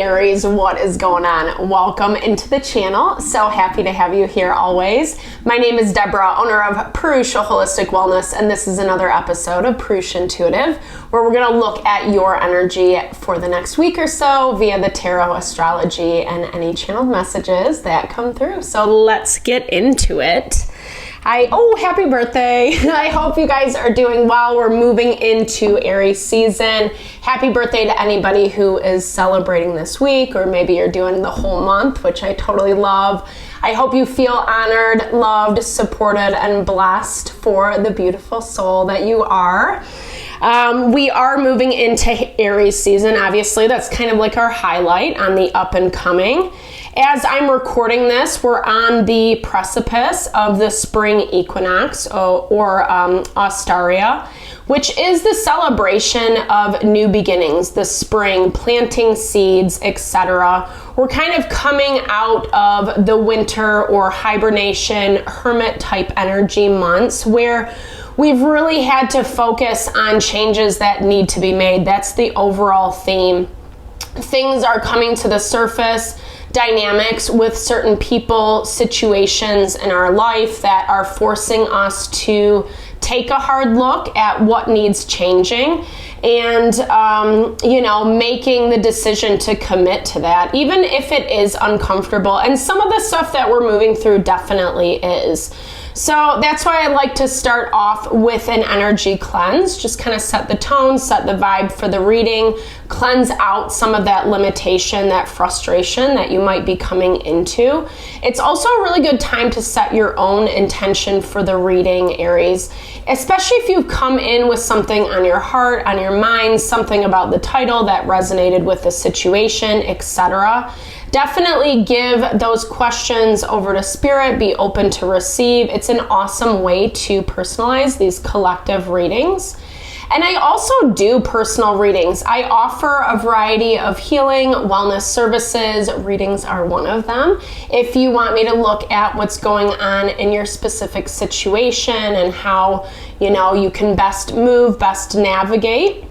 Aries, what is going on? Welcome into the channel. So happy to have you here always. My name is Deborah, owner of Purusha Holistic Wellness, and this is another episode of Purusha Intuitive, where we're going to look at your energy for the next week or so via the tarot, astrology, and any channeled messages that come through. So let's get into it. Happy birthday. I hope you guys are doing well. We're moving into Aries season. Happy birthday to anybody who is celebrating this week, or maybe you're doing the whole month, which I totally love. I hope you feel honored, loved, supported, and blessed for the beautiful soul that you are. We are moving into Aries season. Obviously, that's kind of like our highlight on the up and coming. As I'm recording this, we're on the precipice of the spring equinox, or Astrology, which is the celebration of new beginnings, the spring, planting seeds, etc. We're kind of coming out of the winter or hibernation, hermit type energy months where we've really had to focus on changes that need to be made. That's the overall theme. Things are coming to the surface, dynamics with certain people, situations in our life that are forcing us to take a hard look at what needs changing and, making the decision to commit to that, even if it is uncomfortable. And some of the stuff that we're moving through definitely is. So that's why I like to start off with an energy cleanse, just kind of set the tone, set the vibe for the reading, cleanse out some of that limitation, that frustration that you might be coming into. It's also a really good time to set your own intention for the reading, Aries, especially if you've come in with something on your heart, on your mind, something about the title that resonated with the situation, etc. Definitely give those questions over to Spirit, be open to receive. It's an awesome way to personalize these collective readings. And I also do personal readings. I offer a variety of healing, wellness services. Readings are one of them. If you want me to look at what's going on in your specific situation and how, you can best move, best navigate.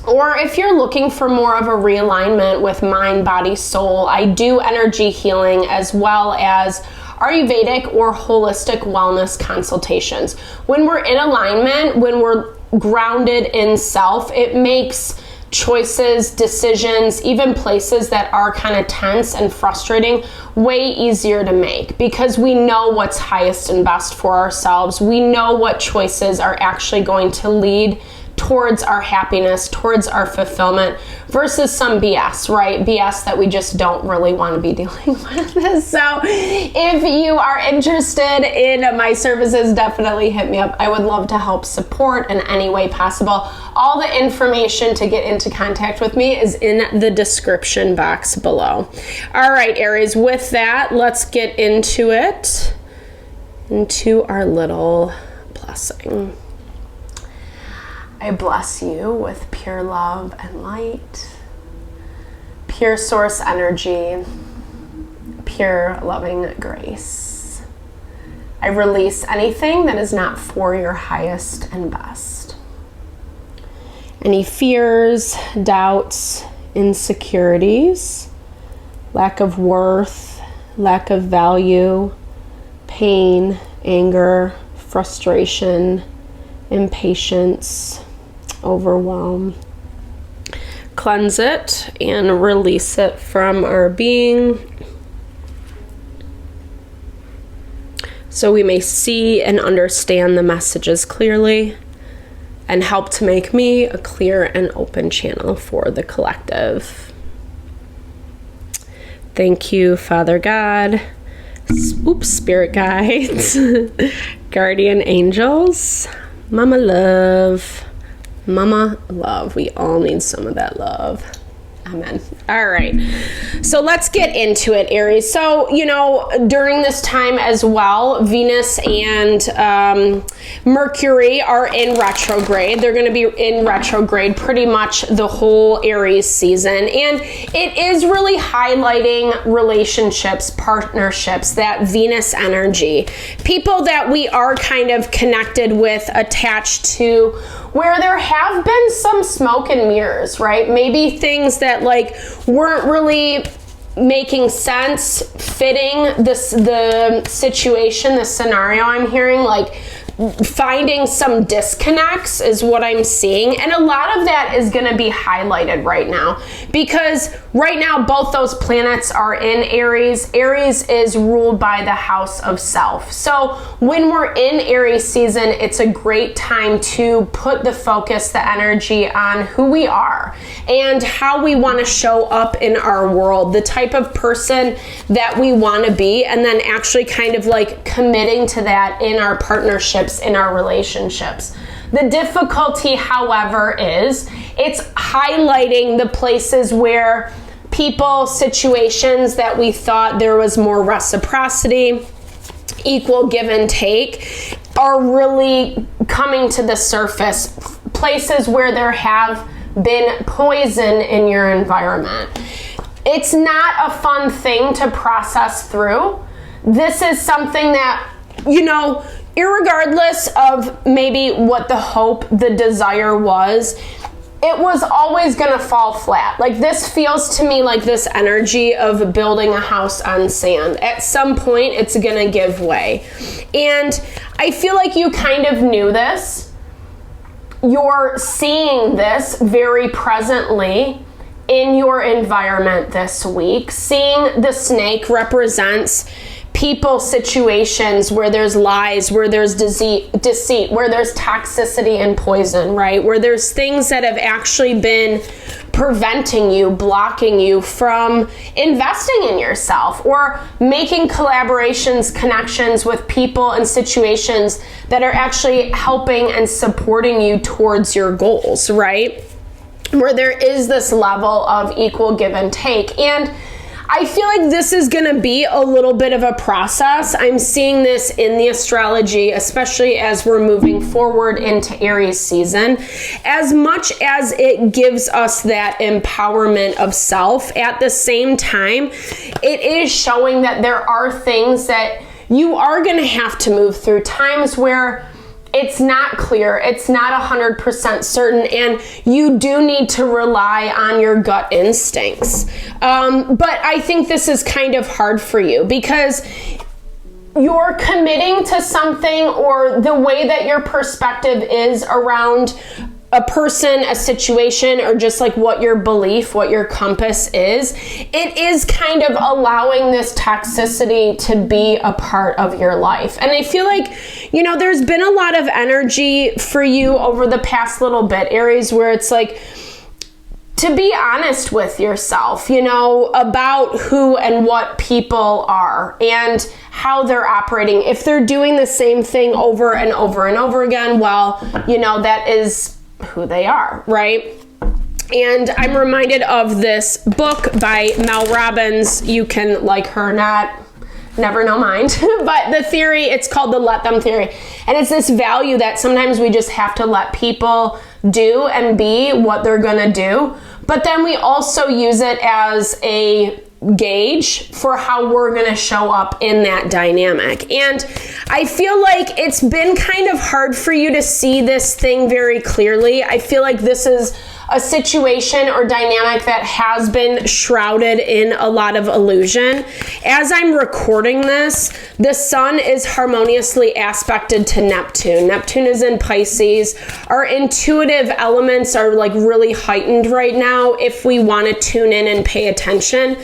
Or if you're looking for more of a realignment with mind, body, soul, I do energy healing as well as Ayurvedic or holistic wellness consultations. When we're in alignment, when we're grounded in self, it makes choices, decisions, even places that are kind of tense and frustrating way easier to make because we know what's highest and best for ourselves. We know what choices are actually going to lead towards our happiness, towards our fulfillment, versus some BS, right? BS that we just don't really want to be dealing with. So if you are interested in my services, definitely hit me up. I would love to help support in any way possible. All the information to get into contact with me is in the description box below. All right, Aries, with that, let's get into it, into our little blessing. I bless you with pure love and light, pure source energy, pure loving grace. I release anything that is not for your highest and best. Any fears, doubts, insecurities, lack of worth, lack of value, pain, anger, frustration, impatience, overwhelm. Cleanse it and release it from our being so we may see and understand the messages clearly and help to make me a clear and open channel for the collective. Thank you, Father God, Spirit guides, guardian angels, Mama love. Mama love. We all need some of that love. Amen. All right. So let's get into it, Aries. So, during this time as well, Venus and Mercury are in retrograde. They're going to be in retrograde pretty much the whole Aries season. And it is really highlighting relationships, partnerships, that Venus energy. People that we are kind of connected with, attached to, where there have been some smoke and mirrors, right? Maybe things that that like weren't really making sense, fitting the situation, the scenario I'm hearing, like finding some disconnects is what I'm seeing. And a lot of that is going to be highlighted right now, because right now both those planets are in Aries. Aries is ruled by the house of self. So when we're in Aries season, it's a great time to put the focus, the energy on who we are and how we want to show up in our world, the type of person that we want to be, and then actually kind of like committing to that in our partnerships, in our relationships. The difficulty, however, is it's highlighting the places where people, situations that we thought there was more reciprocity, equal give and take, are really coming to the surface. Places where there have been poison in your environment. It's not a fun thing to process through. This is something that, you know, irregardless of maybe what the hope, the desire was, it was always going to fall flat. Like, this feels to me like this energy of building a house on sand. At some point, it's going to give way. And I feel like you kind of knew this. You're seeing this very presently in your environment this week. Seeing the snake represents people, situations where there's lies, where there's deceit, where there's toxicity and poison, right? Where there's things that have actually been preventing you, blocking you from investing in yourself or making collaborations, connections with people and situations that are actually helping and supporting you towards your goals, right? Where there is this level of equal give and take. And I feel like this is going to be a little bit of a process. I'm seeing this in the astrology, especially as we're moving forward into Aries season. As much as it gives us that empowerment of self, at the same time, it is showing that there are things that you are going to have to move through, times where it's not clear, it's not 100% certain, and you do need to rely on your gut instincts. But I think this is kind of hard for you because you're committing to something, or the way that your perspective is around a person, a situation, or just like what your belief, what your compass is, it is kind of allowing this toxicity to be a part of your life. And I feel like, you know, there's been a lot of energy for you over the past little bit, Aries, where it's like, to be honest with yourself, you know, about who and what people are and how they're operating. If they're doing the same thing over and over and over again, well, you know, that is who they are, right? And I'm reminded of this book by Mel Robbins. You can like her or not, never know mine. But the theory, it's called the let them theory. And it's this value that sometimes we just have to let people do and be what they're gonna do. But then we also use it as a gauge for how we're going to show up in that dynamic. And I feel like it's been kind of hard for you to see this thing very clearly. I feel like this is a situation or dynamic that has been shrouded in a lot of illusion. As I'm recording this, the sun is harmoniously aspected to Neptune. Neptune is in Pisces. Our intuitive elements are like really heightened right now if we want to tune in and pay attention.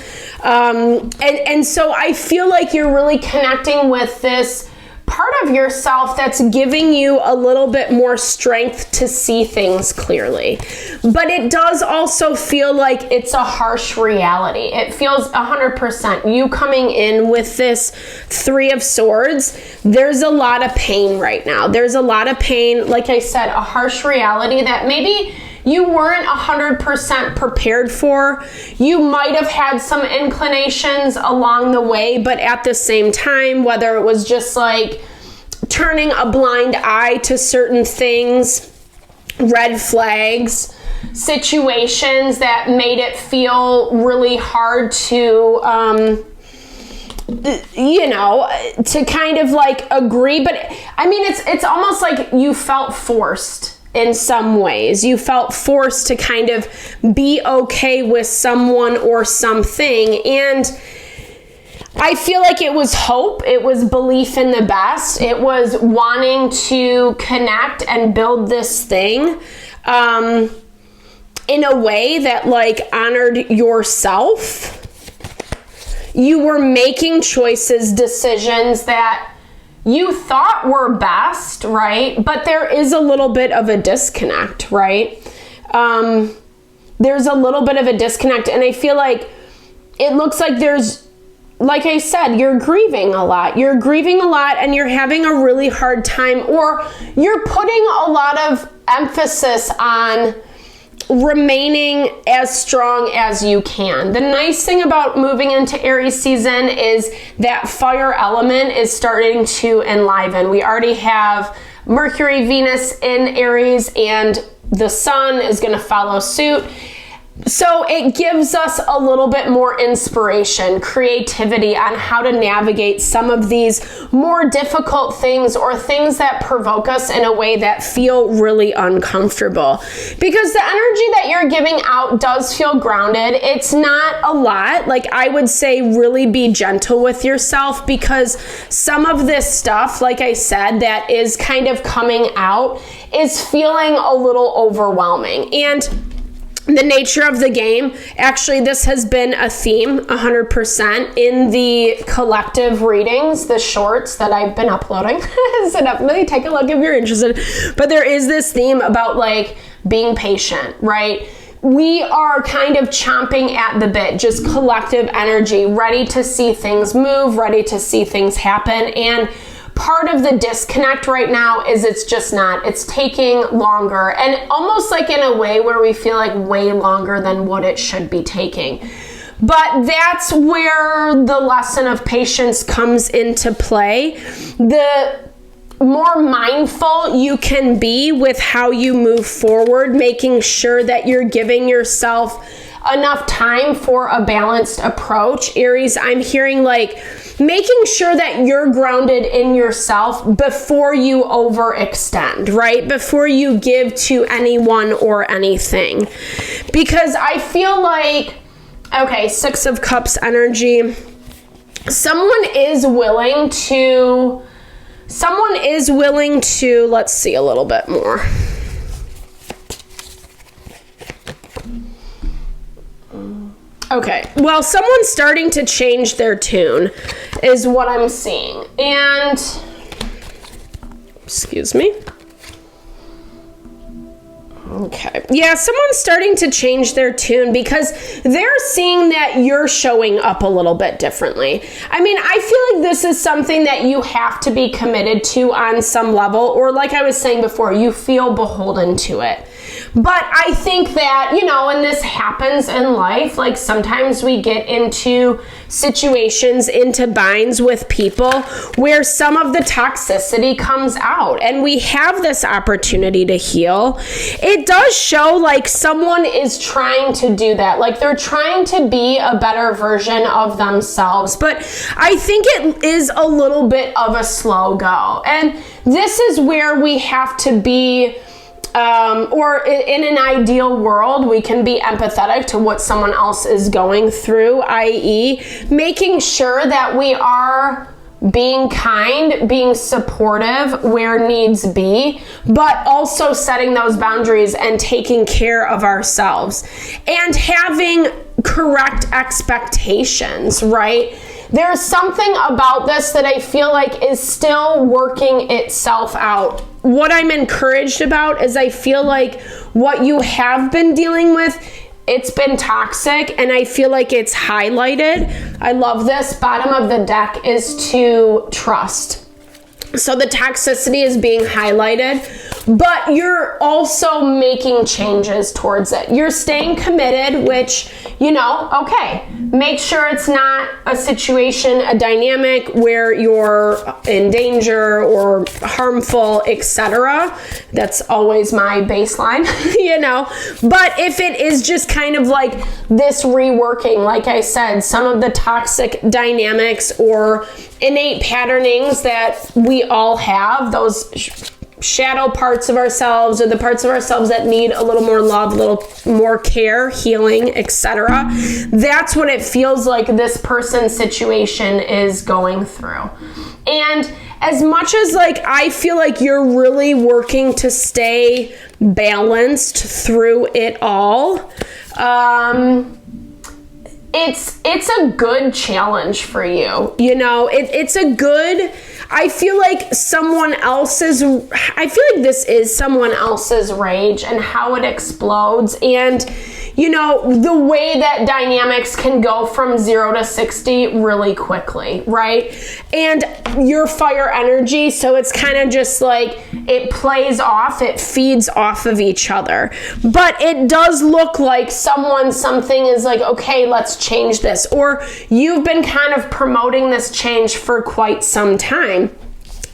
And so I feel like you're really connecting with this part of yourself that's giving you a little bit more strength to see things clearly. But it does also feel like it's a harsh reality. It feels 100%. You coming in with this Three of Swords, there's a lot of pain right now. There's a lot of pain, like I said, a harsh reality that maybe you weren't 100% prepared for. You might have had some inclinations along the way, but at the same time, whether it was just like turning a blind eye to certain things, red flags, situations that made it feel really hard to, to kind of like agree. But I mean, it's almost like you felt forced in some ways. You felt forced to kind of be okay with someone or something. And I feel like it was hope. It was belief in the best. It was wanting to connect and build this thing in a way that like honored yourself. You were making choices, decisions that you thought were best, right? But there is a little bit of a disconnect, right? There's a little bit of a disconnect, and I feel like it looks like there's, like I said, you're grieving a lot. You're grieving a lot, and you're having a really hard time, or you're putting a lot of emphasis on remaining as strong as you can. The nice thing about moving into Aries season is that fire element is starting to enliven. We already have Mercury, Venus in Aries, and the sun is going to follow suit. So it gives us a little bit more inspiration, creativity on how to navigate some of these more difficult things or things that provoke us in a way that feel really uncomfortable. Because the energy that you're giving out does feel grounded. It's not a lot. Like I would say, really be gentle with yourself, because some of this stuff, like I said, that is kind of coming out is feeling a little overwhelming. And the nature of the game, actually, this has been a theme 100% in the collective readings, the shorts that I've been uploading. So definitely take a look if you're interested. But there is this theme about like being patient, right? We are kind of chomping at the bit, just collective energy, ready to see things move, ready to see things happen. And part of the disconnect right now is it's just not. It's taking longer, and almost like in a way where we feel like way longer than what it should be taking. But that's where the lesson of patience comes into play. The more mindful you can be with how you move forward, making sure that you're giving yourself enough time for a balanced approach. Aries, I'm hearing like making sure that you're grounded in yourself before you overextend, right? Before you give to anyone or anything. Because I feel like, okay, Six of Cups energy, someone is willing to, let's see a little bit more. Okay, well, someone's starting to change their tune is what I'm seeing. And, excuse me. Okay, yeah, someone's starting to change their tune because they're seeing that you're showing up a little bit differently. I mean, I feel like this is something that you have to be committed to on some level, or like I was saying before, you feel beholden to it. But I think that, you know, and this happens in life, like sometimes we get into situations, into binds with people where some of the toxicity comes out, and we have this opportunity to heal. It does show like someone is trying to do that, like they're trying to be a better version of themselves, but I think it is a little bit of a slow go. And this is where we have to be or in an ideal world, we can be empathetic to what someone else is going through, i.e. making sure that we are being kind, being supportive where needs be, but also setting those boundaries and taking care of ourselves and having correct expectations, right? There's something about this that I feel like is still working itself out. What I'm encouraged about is I feel like what you have been dealing with, it's been toxic, and I feel like it's highlighted. I love this. Bottom of the deck is to trust. So the toxicity is being highlighted, but you're also making changes towards it. You're staying committed, which, you know, okay, make sure it's not a situation, a dynamic where you're in danger or harmful, etc. That's always my baseline, you know. But if it is just kind of like this reworking, like I said, some of the toxic dynamics or innate patternings that we all have, those shadow parts of ourselves, or the parts of ourselves that need a little more love, a little more care, healing, etc. That's what it feels like this person's situation is going through. And as much as like I feel like you're really working to stay balanced through it all, it's a good challenge for you. You know, it's a good, I feel like this is someone else's rage and how it explodes. And, you know, the way that dynamics can go from 0 to 60 really quickly, right? And your fire energy, so it's kind of just like it plays off, it feeds off of each other. But it does look like something is like, okay, let's change this. Or you've been kind of promoting this change for quite some time.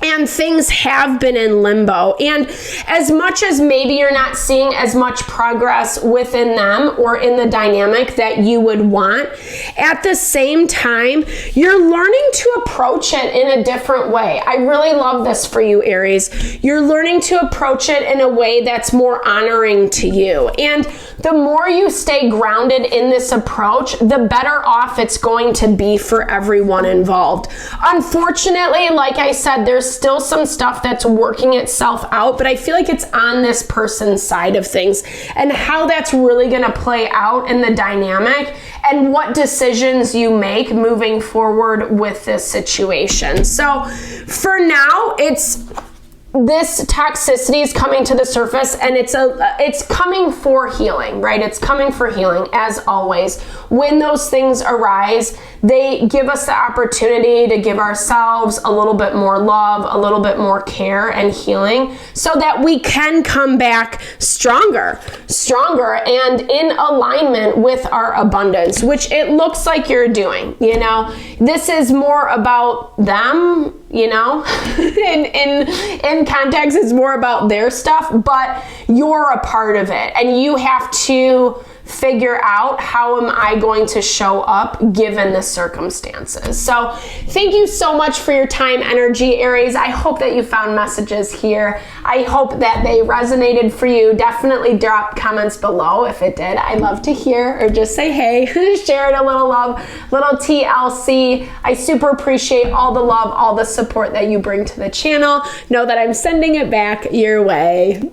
And things have been in limbo. And as much as maybe you're not seeing as much progress within them or in the dynamic that you would want, at the same time, you're learning to approach it in a different way. I really love this for you, Aries. You're learning to approach it in a way that's more honoring to you. And the more you stay grounded in this approach, the better off it's going to be for everyone involved. Unfortunately, like I said, there's still some stuff that's working itself out, but I feel like it's on this person's side of things and how that's really going to play out in the dynamic and what decisions you make moving forward with this situation. So for now, this toxicity is coming to the surface, and it's coming for healing, right? It's coming for healing, as always. When those things arise, they give us the opportunity to give ourselves a little bit more love, a little bit more care and healing, so that we can come back stronger and in alignment with our abundance, which it looks like you're doing. You know, this is more about them, you know, in context, it's more about their stuff, but you're a part of it, and you have to figure out, how am I going to show up given the circumstances? So thank you so much for your time, energy, Aries. I hope that you found messages here. I hope that they resonated for you. Definitely drop comments below if it did. I love to hear, or just say hey, share it a little love, little TLC. I super appreciate all the love, all the support that you bring to the channel. Know that I'm sending it back your way.